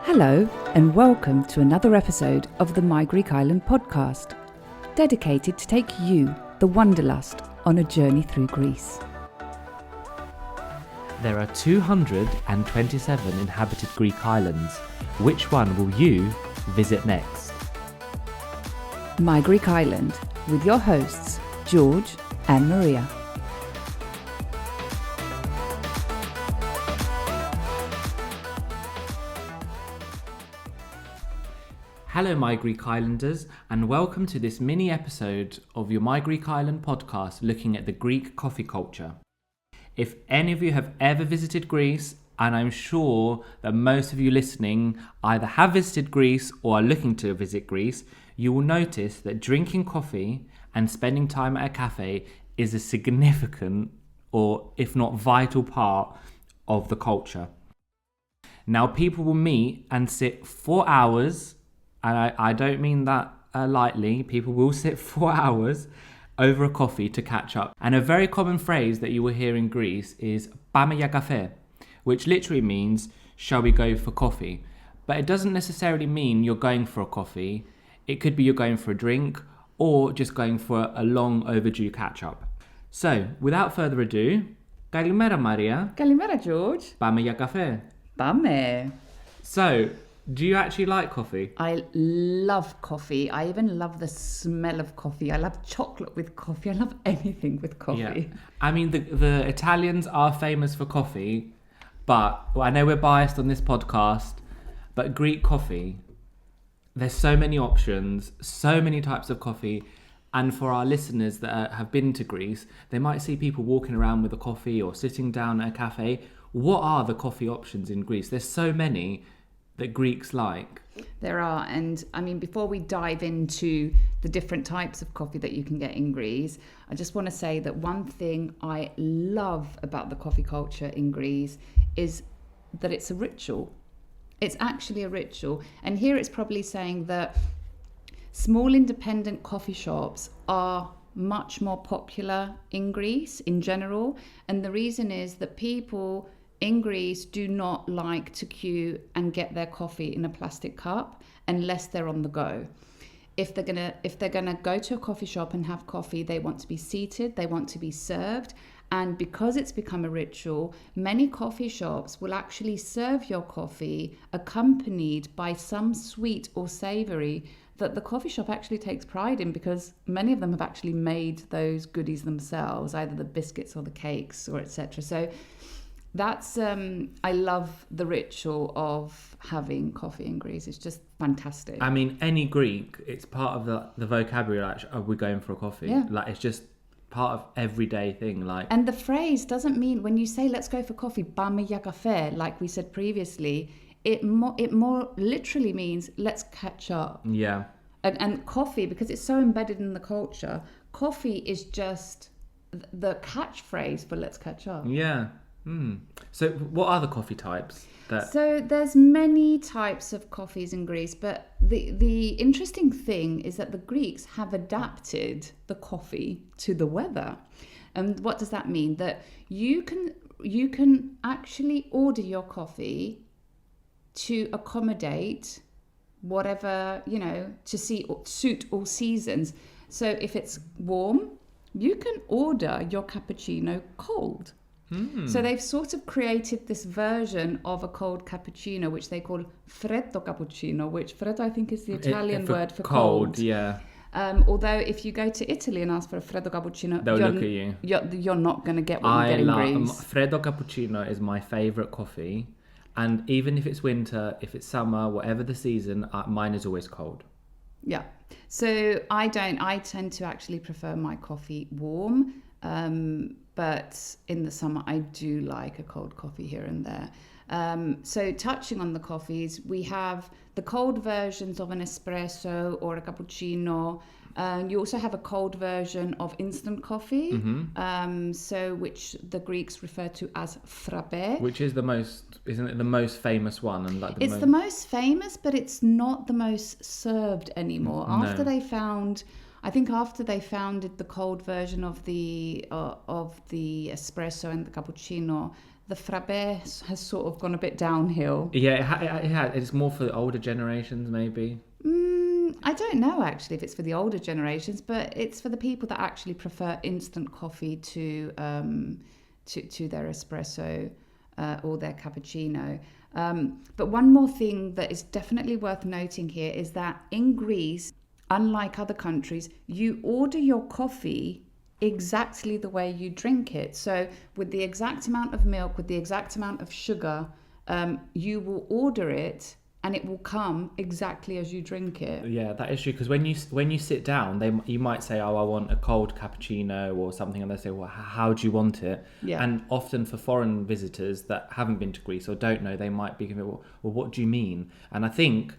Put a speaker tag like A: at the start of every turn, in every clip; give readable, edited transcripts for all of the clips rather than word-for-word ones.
A: Hello and welcome to another episode of the My Greek Island podcast, dedicated to take you, the wanderlust, on a journey through Greece.
B: There are 227 inhabited Greek islands. Which one will you visit next?
A: My Greek Island, with your hosts, George and Maria.
B: Hello, My Greek Islanders, and welcome to this mini episode of your My Greek Island podcast looking at the Greek coffee culture. If any of you have ever visited Greece, and I'm sure that most of you listening either have visited Greece or are looking to visit Greece, you will notice that drinking coffee and spending time at a cafe is a significant, or if not vital, part of the culture. Now, people will meet and sit for hours, and I don't mean that lightly. People will sit 4 hours over a coffee to catch up. And a very common phrase that you will hear in Greece is páme kafe, which literally means, shall we go for coffee? But it doesn't necessarily mean you're going for a coffee. It could be you're going for a drink or just going for a long overdue catch-up. So, without further ado, Kalimera Maria.
A: Kalimera, George.
B: Πάμε για καφέ.
A: Πάμε.
B: So, do you actually like coffee?
A: I love coffee. I even love the smell of coffee. I love chocolate with coffee. I love anything with coffee.
B: Yeah. I mean, the Italians are famous for coffee, but I know we're biased on this podcast, but Greek coffee, there's so many options, so many types of coffee. And for our listeners that have been to Greece, they might see people walking around with a coffee or sitting down at a cafe. What are the coffee options in Greece? There's so many that Greeks like.
A: There are, and I mean, before we dive into the different types of coffee that you can get in Greece, I just want to say that one thing I love about the coffee culture in Greece is that it's a ritual. It's actually a ritual. And here it's probably saying that small independent coffee shops are much more popular in Greece in general. And the reason is that people in Greece do not like to queue and get their coffee in a plastic cup unless they're on the go. If they're gonna go to a coffee shop and have coffee, they want to be seated, they want to be served. And because it's become a ritual, many coffee shops will actually serve your coffee accompanied by some sweet or savory that the coffee shop actually takes pride in, because many of them have actually made those goodies themselves, either the biscuits or the cakes or etc. So that's, I love the ritual of having coffee in Greece. It's just fantastic.
B: I mean, any Greek, it's part of the vocabulary, like, are we going for a coffee?
A: Yeah.
B: Like, it's just part of everyday thing. Like,
A: and the phrase doesn't mean, when you say let's go for coffee, πάμε για καφέ, like we said previously, it more literally means let's catch up.
B: Yeah.
A: And coffee, because it's so embedded in the culture, coffee is just the catchphrase for let's catch up.
B: Yeah. So what are the coffee types?
A: So there's many types of coffees in Greece, but the interesting thing is that the Greeks have adapted the coffee to the weather. And what does that mean? That you can actually order your coffee to accommodate whatever, to suit all seasons. So if it's warm, you can order your cappuccino cold. So they've sort of created this version of a cold cappuccino, which they call freddo cappuccino, which freddo I think is the Italian word for cold.
B: Yeah.
A: Although if you go to Italy and ask for a freddo cappuccino,
B: they'll look at you.
A: You're not going to get what you get in Greece.
B: Freddo cappuccino is my favourite coffee. And even if it's winter, if it's summer, whatever the season, mine is always cold.
A: Yeah. So I tend to actually prefer my coffee warm. But in the summer, I do like a cold coffee here and there. So touching on the coffees, we have the cold versions of an espresso or a cappuccino. You also have a cold version of instant coffee, which the Greeks refer to as frappe.
B: Which is isn't it the most famous one? And like
A: the most famous, but it's not the most served anymore.
B: No.
A: I think after they founded the cold version of the espresso and the cappuccino, the frappe has sort of gone a bit downhill.
B: Yeah, it's more for the older generations, maybe.
A: I don't know actually if it's for the older generations, but it's for the people that actually prefer instant coffee to their espresso or their cappuccino. But one more thing that is definitely worth noting here is that in Greece, unlike other countries, you order your coffee exactly the way you drink it. So with the exact amount of milk, with the exact amount of sugar, you will order it and it will come exactly as you drink it.
B: Yeah, that is true, because when you sit down, you might say, "Oh, I want a cold cappuccino" or something, and they say, "Well, how do you want it?"
A: Yeah.
B: And often for foreign visitors that haven't been to Greece or don't know, they might be going, "Well, what do you mean?" And I think,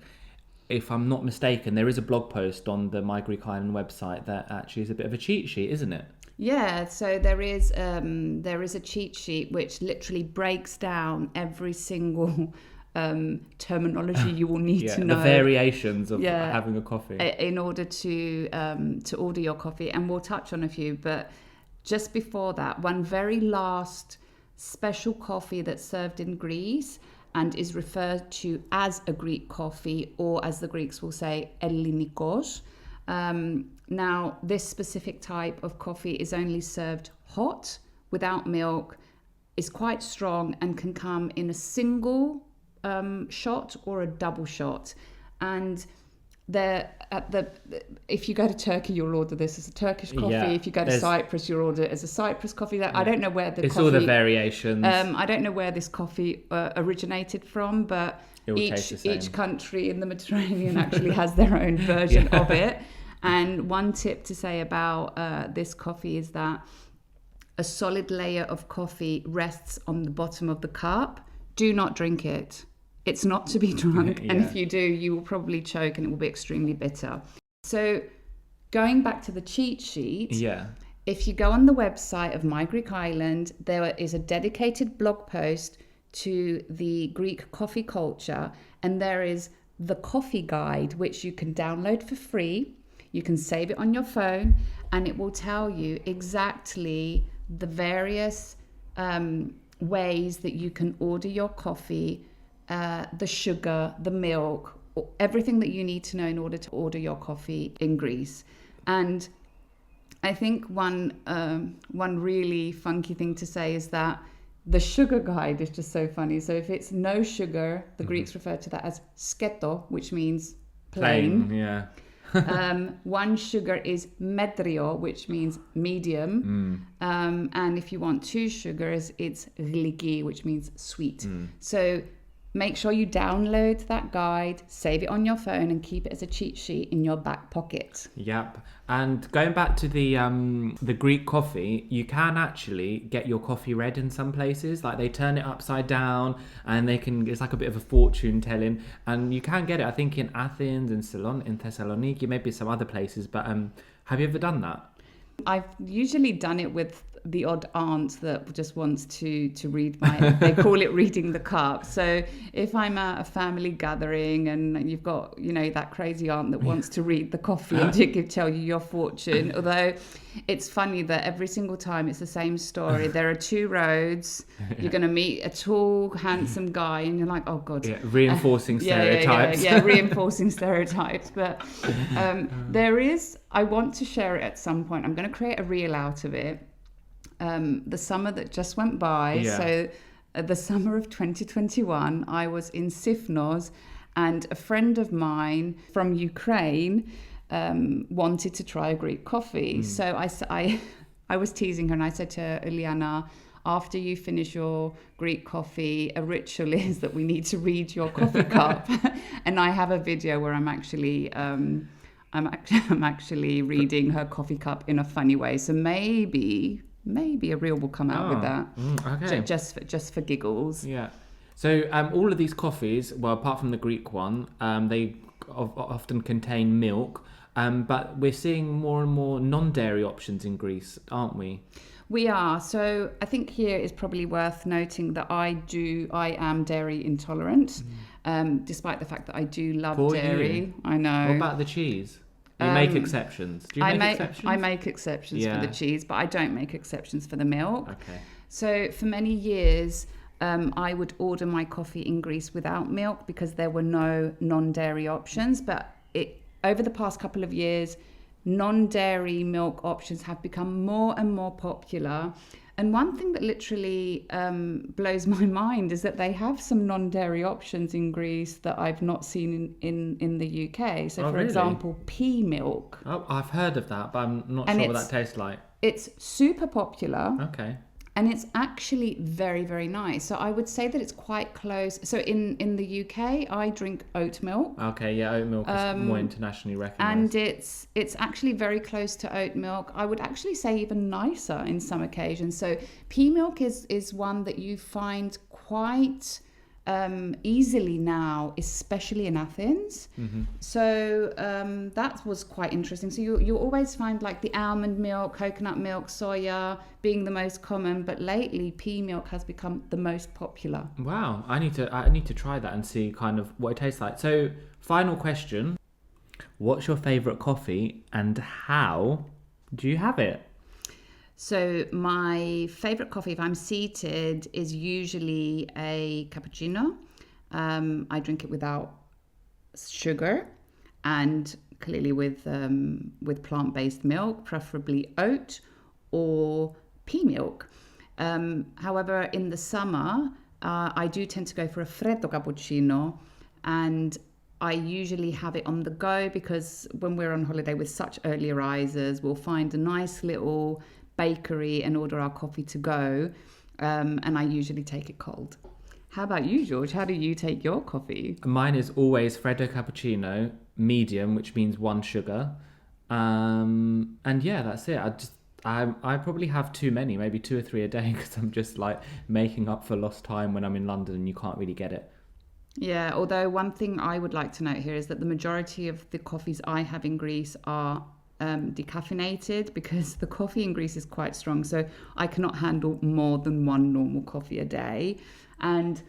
B: if I'm not mistaken, there is a blog post on the My Greek Island website that actually is a bit of a cheat sheet, isn't it?
A: Yeah, so there is a cheat sheet which literally breaks down every single terminology you will need to know.
B: The variations of having a coffee
A: in order to order your coffee, and we'll touch on a few. But just before that, one very last special coffee that's served in Greece and is referred to as a Greek coffee, or as the Greeks will say, Ellinikos. Now, this specific type of coffee is only served hot, without milk, is quite strong, and can come in a single shot or a double shot. And if you go to Turkey, you'll order this as a Turkish coffee.
B: Yeah,
A: if you go to Cyprus, you'll order it as a Cyprus coffee. I don't know where
B: it's all the variations.
A: I don't know where this coffee originated from, but each country in the Mediterranean actually has their own version of it. And one tip to say about this coffee is that a solid layer of coffee rests on the bottom of the cup. Do not drink it. It's not to be drunk. And if you do, you will probably choke and it will be extremely bitter. So going back to the cheat sheet, if you go on the website of My Greek Island, there is a dedicated blog post to the Greek coffee culture, and there is the coffee guide, which you can download for free. You can save it on your phone, and it will tell you exactly the various ways that you can order your coffee, the sugar, the milk, everything that you need to know in order to order your coffee in Greece. And I think one really funky thing to say is that the sugar guide is just so funny. So if it's no sugar, the Greeks refer to that as sketo, which means plain. One sugar is metrio, which means medium. And if you want two sugars, it's gliki, which means sweet. So make sure you download that guide, save it on your phone, and keep it as a cheat sheet in your back pocket.
B: Yep. And going back to the Greek coffee, you can actually get your coffee read in some places. Like they turn it upside down, and it's like a bit of a fortune telling. And you can get it, I think, in Athens, in Thessaloniki, maybe some other places. But have you ever done that?
A: I've usually done it with the odd aunt that just wants to read they call it reading the cup. So if I'm at a family gathering and you've got, that crazy aunt that wants to read the coffee and tell you your fortune, although it's funny that every single time it's the same story. There are two roads. You're going to meet a tall, handsome guy and you're like, oh God.
B: Yeah, reinforcing stereotypes.
A: Yeah, reinforcing stereotypes. But I want to share it at some point. I'm going to create a reel out of it. The summer that just went by, so the summer of 2021, I was in Sifnos, and a friend of mine from Ukraine wanted to try a Greek coffee. So I was teasing her and I said to her, Iliana, after you finish your Greek coffee, a ritual is that we need to read your coffee cup. And I have a video where I'm actually reading her coffee cup in a funny way. So maybe a reel will come out with that.
B: Okay.
A: Just for giggles.
B: Yeah. So all of these coffees, well, apart from the Greek one, they often contain milk. But we're seeing more and more non-dairy options in Greece, aren't we?
A: We are. So I think here is probably worth noting that I am dairy intolerant, despite the fact that I do love dairy.
B: You.
A: I know.
B: What about the cheese? You make exceptions. Do you make exceptions?
A: I make exceptions for the cheese, but I don't make exceptions for the milk.
B: Okay.
A: So for many years, I would order my coffee in Greece without milk because there were no non-dairy options. But over the past couple of years, non-dairy milk options have become more and more popular. And one thing that literally blows my mind is that they have some non-dairy options in Greece that I've not seen in the UK. So, for example, pea milk.
B: Oh, I've heard of that, but I'm not sure what that tastes like.
A: It's super popular.
B: Okay.
A: And it's actually very, very nice. So I would say that it's quite close. So in the UK, I drink oat milk.
B: Okay, yeah, oat milk is more internationally recognized.
A: And it's actually very close to oat milk. I would actually say even nicer in some occasions. So pea milk is one that you find quite easily now, especially in Athens.
B: Mm-hmm.
A: So that was quite interesting. So you always find like the almond milk, coconut milk, soya being the most common, but lately pea milk has become the most popular.
B: Wow, I need to try that and see kind of what it tastes like. So, final question: what's your favorite coffee and how do you have it?
A: So my favorite coffee, if I'm seated, is usually a cappuccino. I drink it without sugar and clearly with plant-based milk, preferably oat or pea milk. However, in the summer, I do tend to go for a freddo cappuccino, and I usually have it on the go because when we're on holiday with such early risers, we'll find a nice little bakery and order our coffee to go, and I usually take it cold. How about you, George? How do you take your coffee?
B: Mine is always freddo cappuccino, medium, which means 1 sugar, and yeah, that's it. I probably have too many, maybe 2 or 3 a day, because I'm just like making up for lost time when I'm in London and you can't really get it.
A: Yeah, although one thing I would like to note here is that the majority of the coffees I have in Greece are decaffeinated because the coffee in Greece is quite strong, so I cannot handle more than 1 normal coffee a day. And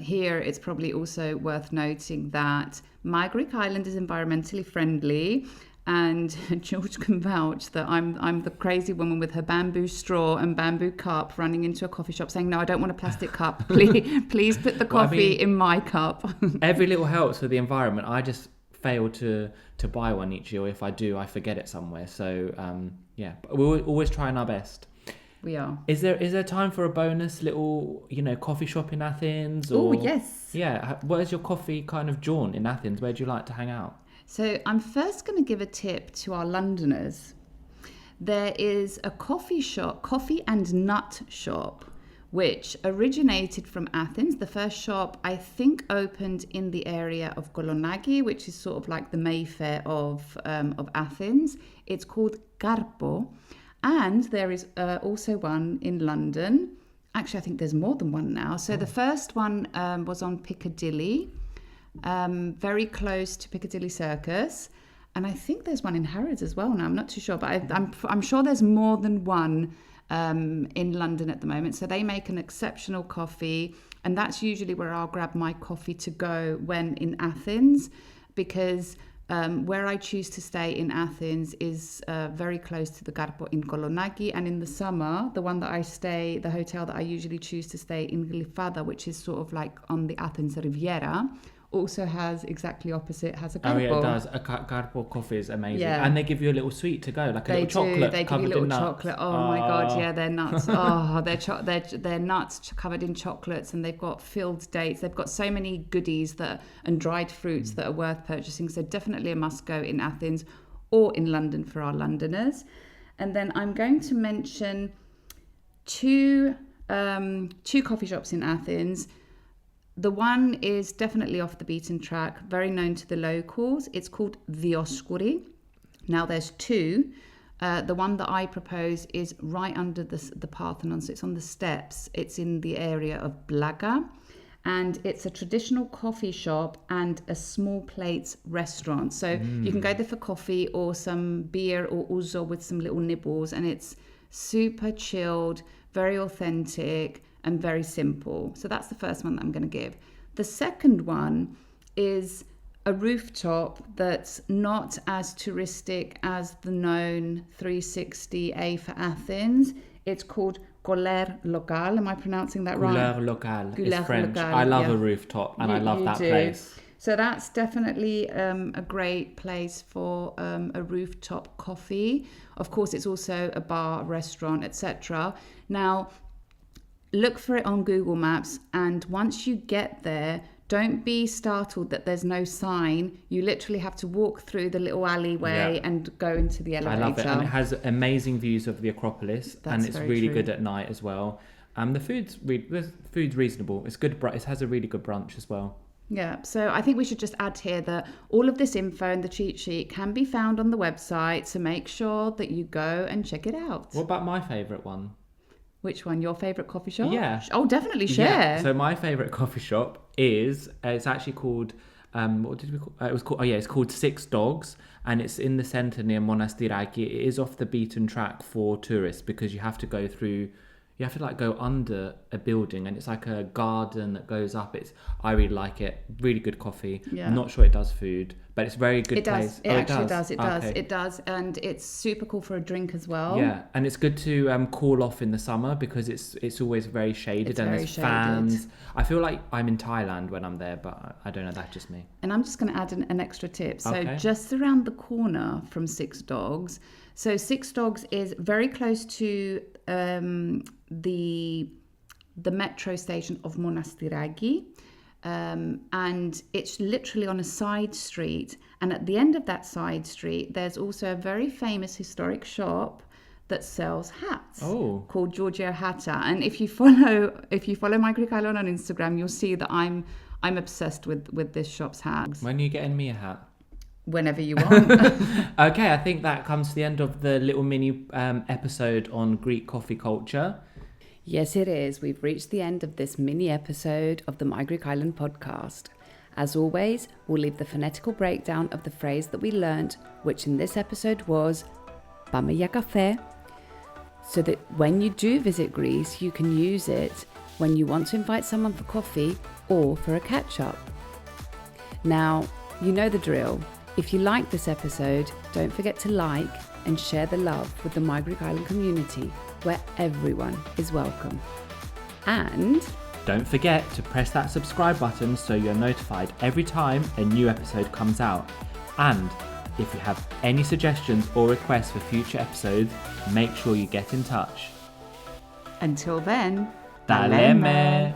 A: here it's probably also worth noting that my Greek island is environmentally friendly, and George can vouch that I'm the crazy woman with her bamboo straw and bamboo cup running into a coffee shop saying, no, I don't want a plastic cup, please put the coffee in my cup.
B: Every little helps with the environment. I just fail to buy one each year. If I do, I forget it somewhere. So yeah, but we're always trying our best.
A: We are.
B: Is there time for a bonus little coffee shop in Athens?
A: Oh yes.
B: Yeah. Where's your coffee kind of jaunt in Athens? Where do you like to hang out?
A: So I'm first going to give a tip to our Londoners. There is a coffee and nut shop, which originated from Athens. The first shop, I think, opened in the area of Kolonaki, which is sort of like the Mayfair of Athens. It's called Karpo. And there is also one in London. Actually, I think there's more than one now. So the first one was on Piccadilly, very close to Piccadilly Circus. And I think there's one in Harrods as well now. I'm not too sure, but I'm sure there's more than one in London at the moment. So they make an exceptional coffee, and that's usually where I'll grab my coffee to go when in Athens, because where I choose to stay in Athens is very close to the Karpo in Kolonaki, and in the summer, the hotel that I usually choose to stay in Glyfada, which is sort of like on the Athens Riviera, also has exactly opposite, has a Karpo.
B: Oh yeah, it does. A Karpo coffee is amazing.
A: Yeah.
B: And they give you a little sweet to go, like a little chocolate
A: They give you a little chocolate. Oh my God, yeah, they're nuts. Oh, they're nuts covered in chocolates, and they've got filled dates. They've got so many goodies and dried fruits that are worth purchasing. So definitely a must go in Athens or in London for our Londoners. And then I'm going to mention two coffee shops in Athens. The one is definitely off the beaten track, very known to the locals. It's called Dioskuri. Now there's two. The one that I propose is right under the Parthenon, so it's on the steps. It's in the area of Blaga, and it's a traditional coffee shop and a small plates restaurant. So you can go there for coffee or some beer or ouzo with some little nibbles, and it's super chilled, very authentic, and very simple. So that's the first one that I'm going to give. The second one is a rooftop that's not as touristic as the known 360A for Athens. It's called Couleur Locale. Am I pronouncing that right?
B: Couleur Locale.
A: Couleur
B: It's French.
A: Locale,
B: I love
A: yeah.
B: a rooftop and I love
A: You
B: that
A: do.
B: place.
A: So that's definitely a great place for a rooftop coffee. Of course, it's also a bar, restaurant, etc. Now, look for it on Google Maps, and once you get there, don't be startled that there's no sign. You literally have to walk through the little alleyway
B: Yeah.
A: and go into the elevator.
B: I love it. And it has amazing views of the Acropolis.
A: That's
B: and it's
A: very
B: really
A: true.
B: good at night as well. The food's reasonable. It's good. It has a really good brunch as well.
A: Yeah, so I think we should just add here that all of this info and the cheat sheet can be found on the website, so make sure that you go and check it out.
B: What about my favourite one?
A: Which one? Your favourite coffee shop?
B: Yeah.
A: Oh, definitely share.
B: Yeah. So my favourite coffee shop is it's actually called what did we call it? Was called it's called Six Dogs, and it's in the centre near Monastiraki. It is off the beaten track for tourists because you have to go through. You have to like go under a building, and it's like a garden that goes up. I really like it. Really good coffee.
A: Yeah.
B: I'm not sure it does food, but it's a very good
A: It does.
B: place.
A: It actually does. It does.
B: Okay.
A: It does, and it's super cool for a drink as well.
B: Yeah, and it's good to cool off in the summer because it's always very shaded
A: It's
B: and
A: very
B: there's
A: shaded.
B: fans. I feel like I'm in Thailand when I'm there, but I don't know. That's just me.
A: And I'm just going to add an extra tip. So
B: Okay.
A: just around the corner from Six Dogs. So Six Dogs is very close to the metro station of Monastiraki. And it's literally on a side street. And at the end of that side street, there's also a very famous historic shop that sells hats called Giorgio Hatta. And if you follow my Greek Island on Instagram, you'll see that I'm obsessed with this shop's hats.
B: When are you getting me a hat?
A: Whenever you want.
B: Okay, I think that comes to the end of the little mini episode on Greek coffee culture.
A: Yes, it is. We've reached the end of this mini episode of the My Greek Island podcast. As always, we'll leave the phonetical breakdown of the phrase that we learnt, which in this episode was Πάμε για καφέ, so that when you do visit Greece, you can use it when you want to invite someone for coffee or for a catch-up. Now, you know the drill. If you like this episode, don't forget to like and share the love with the My Greek Island community, where everyone is welcome. And
B: don't forget to press that subscribe button so you're notified every time a new episode comes out. And if you have any suggestions or requests for future episodes, make sure you get in touch.
A: until then,
B: Ta leme!